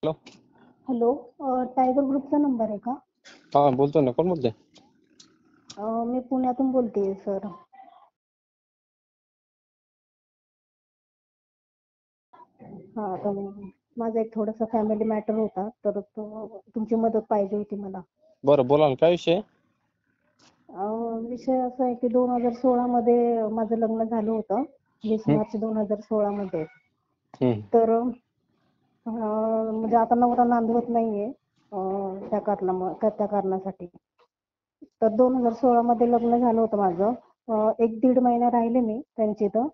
Hello. Hello. Tiger ग्रुपचा number आहे का? हा, बोलतो ना. कोण बोलतोय? मी पुण्यातून बोलतेय सर. हा, तर माझा एक थोडासा फॅमिली मॅटर होता, तर तुमची मदत पाहिजे होती मला. बरं, बोला ना. काय विषय? विषय असा आहे की 2016 मध्ये माझं लग्न झालं होतं, 20 मार्च 2016 मध्ये. तर म्हणजे आता नवरा नांदवत नाहीये त्या कारणासाठी. तर 2016 मध्ये लग्न झालं होतं माझं. 1-1.5 महिना राहिले मी त्यांच्या इथं.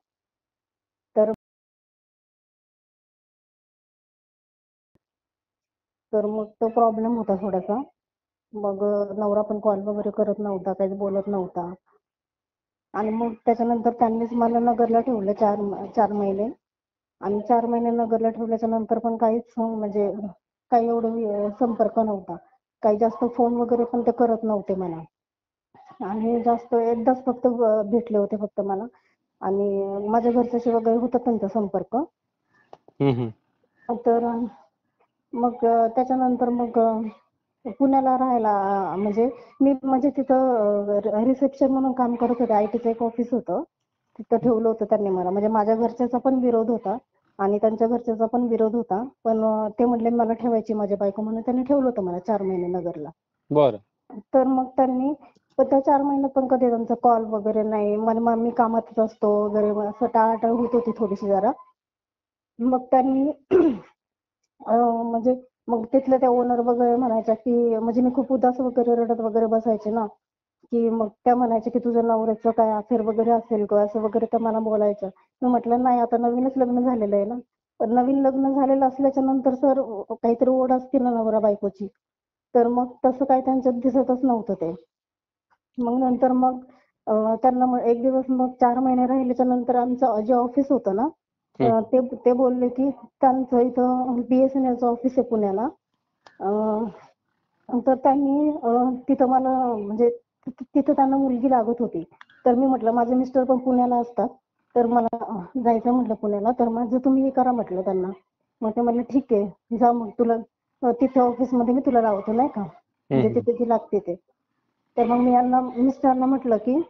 तर मग तो प्रॉब्लेम होता थोडासा. मग नवरा पण कॉल वगैरे करत नव्हता, काहीच बोलत नव्हता. आणि मग त्याच्यानंतर त्यांनीच मला नगरला ठेवलं 4 महिने. आणि 4 महिने नगरला ठेवल्याच्या नंतर पण काहीच म्हणजे काही एवढं संपर्क नव्हता. काही जास्त फोन वगैरे पण ते करत नव्हते मला. आणि जास्त एकदाच फक्त भेटले होते फक्त मला. आणि माझ्या घरच्याशी वगैरे होता त्यांचा संपर्क. तर मग त्याच्यानंतर मग पुण्याला राहायला म्हणजे तिथं रिसेप्शन म्हणून काम करत होते. आयटीचं एक ऑफिस होतं, तिथं ठेवलं होतं त्यांनी मला. म्हणजे माझ्या घरच्याचा पण विरोध होता आणि त्यांच्या घरच्याचा पण विरोध होता, पण ते म्हणले मला ठेवायची माझी बायको, म्हणून त्यांनी ठेवलं होतं मला 4 महिने नगरला. बरं. तर मग त्यांनी त्या 4 महिन्यात पण कधी त्यांचा कॉल वगैरे नाही. मी कामातच असतो वगैरे, असं टाळाटाळ होत होती थोडीशी जरा. मग त्यांनी म्हणजे मग तिथल्या त्या ओनर वगैरे म्हणायच्या की, म्हणजे मी खूप उदास वगैरे रडत वगैरे बसायचे ना, की मग त्या म्हणायच्या की तुझं नवऱ्याचं काय अफेअर वगैरे असेल का, असं वगैरे त्या मला बोलायच्या. मी म्हटलं नाही, आता नवीनच लग्न झालेलं आहे ना. पण नवीन लग्न झालेलं असल्याच्या नंतर सर काहीतरी ओढ असते ना नवरा बायकोची, तर मग तसं काही त्यांच्यात दिसतच नव्हतं ते. मग नंतर मग त्यांना एक दिवस मग 4 महिने राहिल्याच्या नंतर आमचं जे ऑफिस होतं ना, ते बोलले की त्यांचं इथं BSNLचं ऑफिस आहे पुण्याला. तर त्यांनी तिथं मला म्हणजे तिथं त्यांना मुलगी लागत होती. तर मी म्हटलं माझे मिस्टर पण पुण्याला असतात, तर मला जायचं म्हटलं पुण्याला, तर माझं तुम्ही हे करा म्हटलं त्यांना. मग ते म्हणले ठीक आहे, जा मग तुला तिथे ऑफिसमध्ये मी तुला लावतो नाही का, म्हणजे तिथे ती लागते ते. तर मग मी मिस्टरांना म्हटलं की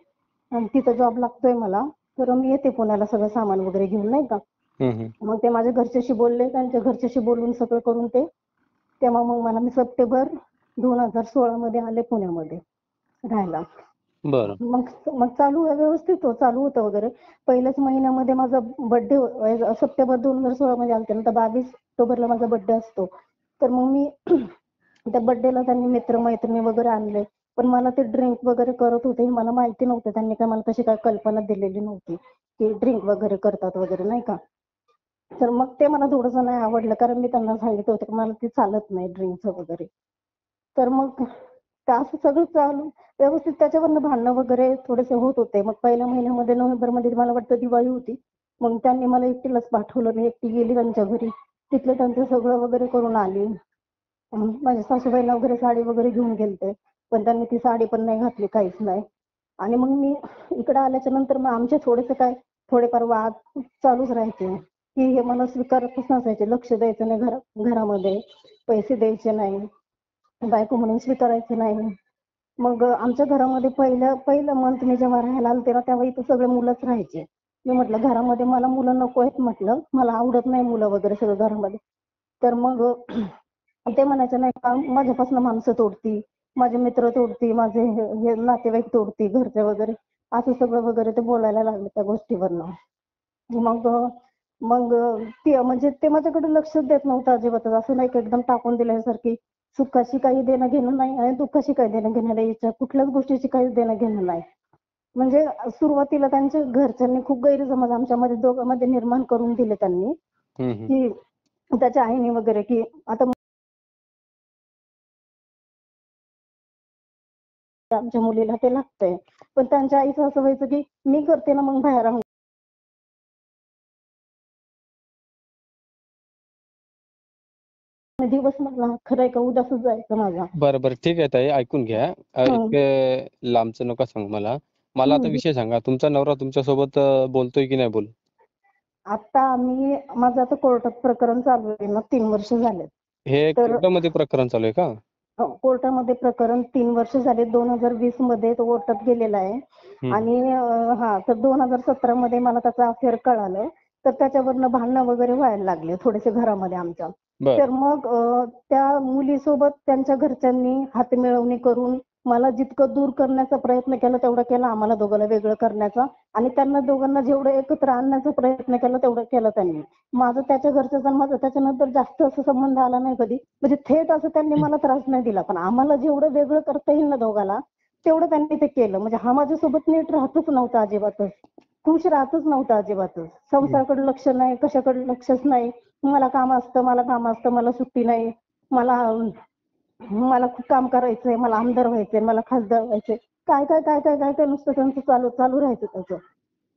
तिथं जॉब लागतोय मला, तर मी येते पुण्याला सगळं सामान वगैरे घेऊन नाही का. मग ते माझ्या घरच्याशी बोलले, त्यांच्या घरच्याशी बोलून सगळं करून तेव्हा मग मी सप्टेंबर 2016 मध्ये आले पुण्यामध्ये राहायला. बरं. मग चालू व्यवस्थित चालू होतं वगैरे. पहिल्याच महिन्यामध्ये माझा बर्थडे सप्टेंबर 2016 मध्ये आलते ना, तर 22 ऑक्टोबरला माझा बर्थडे असतो. तर मग मी त्या बर्थडेला त्यांनी मित्रमैत्रिणी वगैरे आणले, पण मला ते ड्रिंक वगैरे करत होते हे मला माहिती नव्हतं. त्यांनी काय मला तशी काय कल्पना दिलेली नव्हती की ड्रिंक वगैरे करतात वगैरे नाही का. तर मग ते मला थोडंसं नाही आवडलं, कारण मी त्यांना सांगितलं होतं की मला ते चालत नाही ड्रिंकचं वगैरे. तर मग असं सगळं चालू व्यवस्थित, त्याच्यावरनं भांडणं वगैरे थोडेसे होत होते. मग पहिल्या महिन्यामध्ये नोव्हेंबरमध्ये मला वाटतं दिवाळी होती, मग त्यांनी मला एकटीलाच पाठवलं. मी एकटी गेली त्यांच्या घरी, तिथलं त्यांचं सगळं वगैरे करून आली. माझ्या सासूबाईला वगैरे साडी वगैरे घेऊन गेलते, पण त्यांनी ती साडी पण नाही घातली, काहीच नाही. आणि मग मी इकडे आल्याच्या नंतर मग आमचे थोडेफार वाद चालूच राहायचे की हे मला स्वीकारतच नसायचे, लक्ष द्यायचं नाही घरामध्ये, पैसे द्यायचे नाही, बायको म्हणून स्वीकारायचे नाही. मग आमच्या घरामध्ये पहिलं मंथ मी जेव्हा राहायला आलते ना, तेव्हा इथं सगळे मुलंच राहायचे. मी म्हटलं घरामध्ये मला मुलं नको आहेत, म्हटलं मला आवडत नाही मुलं वगैरे सगळं घरामध्ये. तर मग ते म्हणायचे नाही का माझ्यापासून माणसं तोडती, माझे मित्र तोडती, माझे हे नातेवाईक तोडती घरचे वगैरे, असं सगळं वगैरे ते बोलायला लागले त्या गोष्टीवरनं. मग मग म्हणजे ते माझ्याकडे लक्षच देत नव्हतं अजिबातच. असं नाही की एकदम टाकून दिल्यासारखी, सुखाशी काही देणं घेणं नाही आणि दुःखाशी काही देणं घेणं नाही, कुठल्याच गोष्टीची काही देणं घेणं नाही. म्हणजे सुरुवातीला त्यांच्या घरच्यांनी खूप गैरसमज आमच्यामध्ये दोघांमध्ये निर्माण करून दिले त्यांनी, की त्याच्या आईने वगैरे की आता आमच्या मुलीला ते लागतंय. पण त्यांच्या आईचं असं व्हायचं की मी करते ना मग बाहेर राहून दिवस म्हटला खरंय का उदासच जायचं माझा. बरं बरं, ठीक आहे ताई, ऐकून घ्या. हं. लांबचं नका सांगू मला. मला आता विषय सांगा, तुमचा नवरा तुमच्यासोबत बोलतोय की नाही बोलत? आता माझं आता कोर्टात प्रकरण चालू आहे ना, 3 वर्ष झालेत. हे तर कोर्टामध्ये प्रकरण चालू आहे का? कोर्टामध्ये प्रकरण 3 वर्ष झाले. 2020 मध्ये तो कोर्टात गेलेला आहे. हम्म. आणि तर 2017 मध्ये मला त्याचं अफेअर कळालं. तर त्याच्यावरनं भांडणं वगैरे व्हायला लागले थोडेसे घरामध्ये आमच्या. बर. तर मग त्या मुलीसोबत त्यांच्या घरच्यांनी हातमिळवणी करून मला जितकं दूर करण्याचा प्रयत्न केला तेवढा केला, आम्हाला दोघांना वेगळं करण्याचा. आणि त्यांना दोघांना जेवढं एकत्र आणण्याचा प्रयत्न केला तेवढं केलं त्यांनी. माझं त्याच्या घरच्याचा आणि माझा त्याच्यानंतर जास्त असं संबंध आला नाही कधी. म्हणजे थेट असं त्यांनी मला त्रास नाही दिला. पण आम्हाला जेवढं वेगळं करता येईल ना दोघाला, तेवढं त्यांनी ते केलं. म्हणजे हा माझ्यासोबत नीट राहतच नव्हता अजिबातच. खुश राहतच नव्हता अजिबातच. संसाराकडे लक्ष नाही, कशाकडे लक्षच नाही. मला काम असतं, मला सुट्टी नाही. मला मला खूप काम करायचंय, मला आमदार व्हायचंय, मला खासदार व्हायचंय. काय काय काय काय काय काय नुसतं त्यांचं चालू चालू राहायचं त्याचं.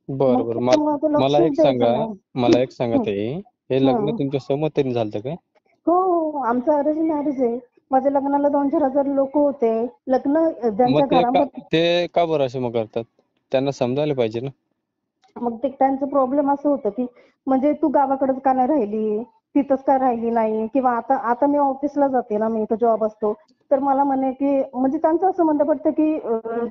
बर मग बर त्याच्यामुळे ते मला लक्षच एक सांगा, द्यायचं नाही. मला एक सांगा हं, ताई, हे लग्न हं. तुमच्या सहमतीने झालं काय? हो, हो. आमचं अरेंज मॅरेज आहे. माझ्या लग्नाला 2,000 हजार लोक होते. लग्न मग ज्यांच्या घरामध्ये ते का बरं असे मग करतात? त्यांना समजायला पाहिजे ना. मग ते त्यांचं प्रॉब्लेम असं होतं की म्हणजे तू गावाकडेच का नाही राहिली, तिथंच का राहिली नाही. किंवा आता आता मी ऑफिसला जाते ना, मी इथं जॉब असतो. तर मला म्हणे की म्हणजे त्यांचं असं म्हणणं पडतं की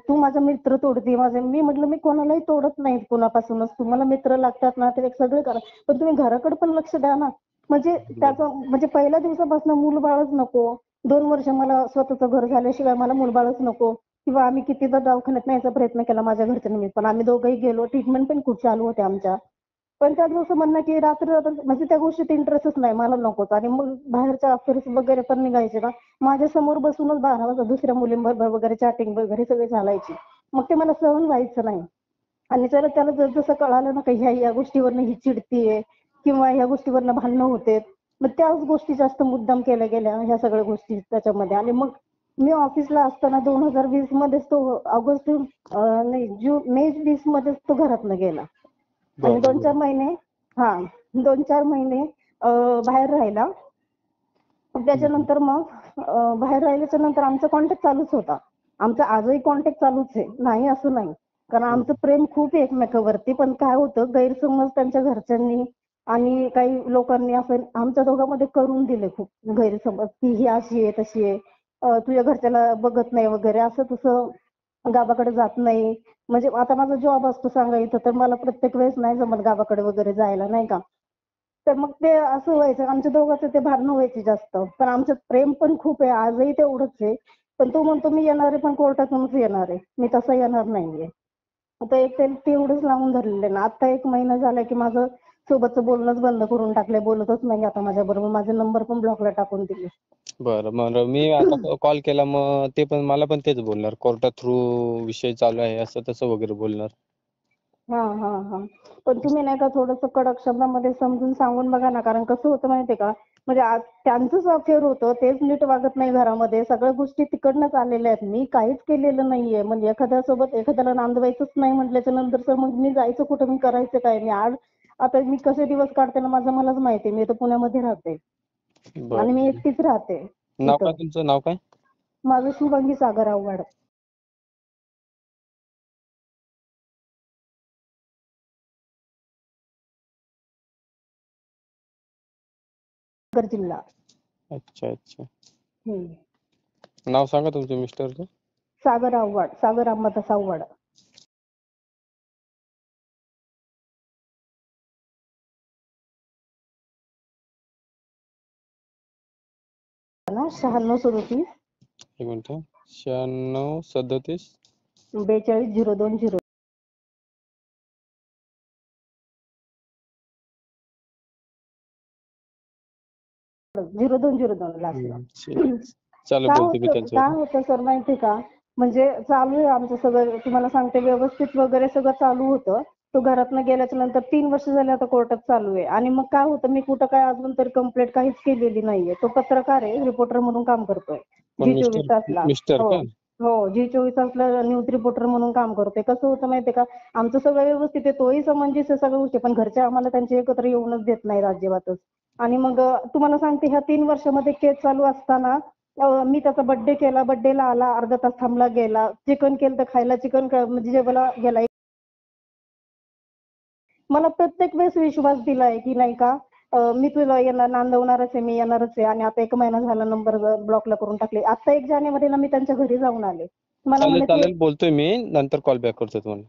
तू माझा मित्र तोडते माझे. मी म्हटलं मी कोणालाही तोडत नाही कुणापासूनच. तुम्हाला मित्र लागतात ना ते सगळे करा, पण तुम्ही घराकडे पण लक्ष द्या ना. म्हणजे त्याचं म्हणजे पहिल्या दिवसापासून मूलबाळच नको. 2 वर्ष मला स्वतःचं घर झाल्याशिवाय मला मूलबाळच नको. किंवा आम्ही कितीदा दवाखान्यात न्यायचा प्रयत्न केला माझ्या घरच्यांनी पण आम्ही दोघंही गेलो. ट्रीटमेंट पण खूप चालू होत्या आमच्या. पण त्याच असं म्हणणं की रात्र म्हणजे त्या गोष्टीत इंटरेस्टच नाही, मला नकोच. आणि मग बाहेरच्या अफेअर्स वगैरे पण निघायचे ना, माझ्या समोर बसूनच 12 वाजता दुसऱ्या मुलींबरोबर वगैरे चॅटिंग वगैरे सगळी चालायची. मग ते मला सहन व्हायचं नाही. आणि त्याला जसं कळालं ना की ह्या गोष्टीवरनं ही चिडतीये किंवा ह्या गोष्टीवरनं भांडणं होतेत, मग त्याच गोष्टी जास्त मुद्दाम केल्या गेल्या ह्या सगळ्या गोष्टी त्याच्यामध्ये. आणि मग मी ऑफिसला असताना 2020 मध्येच तो ऑगस्ट नाही मे 20 मध्येच तो घरातनं गेला. आणि बरं बरं. 2-4 महिने बाहेर राहिला. त्याच्यानंतर मग बाहेर राहिल्याच्या नंतर आमचा कॉन्टॅक्ट चालूच होता. आमचा आजही कॉन्टॅक्ट चालूच आहे. नाही असं नाही. कारण आमचं प्रेम खूप आहे एकमेकांवरती. पण काय होतं गैरसमज त्यांच्या घरच्यांनी आणि काही लोकांनी असं आमच्या दोघांमध्ये करून दिले खूप गैरसमज की ही अशी आहे तशी आहे. तुझ्या घरच्याला बघत नाही वगैरे असं तसं, गावाकडे जात नाही. म्हणजे आता माझा जॉब असतो सांगायचं तर मला प्रत्येक वेळेस नाही जमत गावाकडे वगैरे जायला नाही का. तर मग ते असं व्हायचं आमच्या दोघांचं ते भांडणं व्हायची जास्त. पण आमच्यात प्रेम पण खूप आहे आजही तेवढंच आहे. पण तो म्हणतो मी येणार आहे पण कोर्टातूनच येणार आहे. मी तसं येणार नाहीये. आता एक ते तेवढंच लावून धरलेलं आहे ना. आता 1 महिना झाला की माझं सोबतचं बोलणंच बंद करून टाकलंय. बोलतच नाही आता माझ्याबरोबर. माझे नंबर पण ब्लॉकला टाकून दिले. बरं मग मी आता कॉल केला मग ते पण मला पण तेच बोलणार कोर्टा थ्रू विषय चालू आहे असं तसं वगैरे बोलणार. हां. पण तुम्ही नाही का थोडंसं कडक शब्दामध्ये समजून सांगून बघा ना. कारण कसं होतं माहितीये का, म्हणजे आज त्यांचंच अफेअर होतं. तेच नीट वागत नाही घरामध्ये. सगळ्या गोष्टी तिकडनंच आलेल्या आहेत. मी काहीच केलेलं नाहीये. म्हणजे एखाद्यासोबत एखाद्याला नांदवायचंच नाही म्हटल्याच्या नंतर तर मग मी जायचं कुठं, मी करायचं काय? आता मी कसे दिवस काढते ना माझं मलाच माहिती आहे. मी तर पुण्यामध्ये राहते आणि मी बरं. एकटीच राहते नाव काय इथं. तुमचं नाव काय? माझं शुभांगी सागर आव्हाड. नगर जिल्हा. अच्छा. हं. नाव सांगा तुमच्या मिस्टरचं. सागर आव्हाड. सागर अंबादास आव्हाड. ना 96 37 एक मिनिट 96 37 42 02 0 0202 लास्टला. चालेल काय बोलतो मी होतं काय त्यांच्यावर. होतं सर माहिती का, म्हणजे चालू आहे आमचं सगळं तुम्हाला सांगते व्यवस्थित वगैरे सगळं चालू होतं. तो घरातनं गेल्याच्या नंतर 3 वर्ष झाले आता कोर्टात चालू आहे. आणि मग काय होतं मी कुठं काय अजून तरी कंप्लेंट काहीच केलेली नाहीये. तो पत्रकार आहे, रिपोर्टर म्हणून काम करतोय. पण झी 24 तासला. मिस्टर हो. का? हो. झी 24 तासला न्यूज रिपोर्टर म्हणून काम करतोय. कसं होतं माहितीये का, आमचं सगळं व्यवस्थित आहे. तोही समंजस आहे सगळ्या गोष्टी. पण घरचे आम्हाला त्यांचे एकत्र येऊनच देत नाहीत अजिबातच. आणि मग तुम्हाला सांगते ह्या 3 वर्षामध्ये केस चालू असताना मी त्याचा बर्थडे केला. बर्थडेला आला, अर्धा तास थांबला गेला. चिकन केलं तर खायला चिकन म्हणजे जेवायला गेला. मला प्रत्येक वेळेस विश्वास दिलाय की नाही का, मी तुला येणार नांदवणारच आहे, मी येणारच आहे आणि आता 1 महिना झाला नंबर ब्लॉकला करून टाकले. आता 1 जानेवारीला मी त्यांच्या घरी जाऊन आले. मला चालेल म्हणे तू चालेल, बोलतोय मी, नंतर कॉल बॅक करतो तुम्हाला.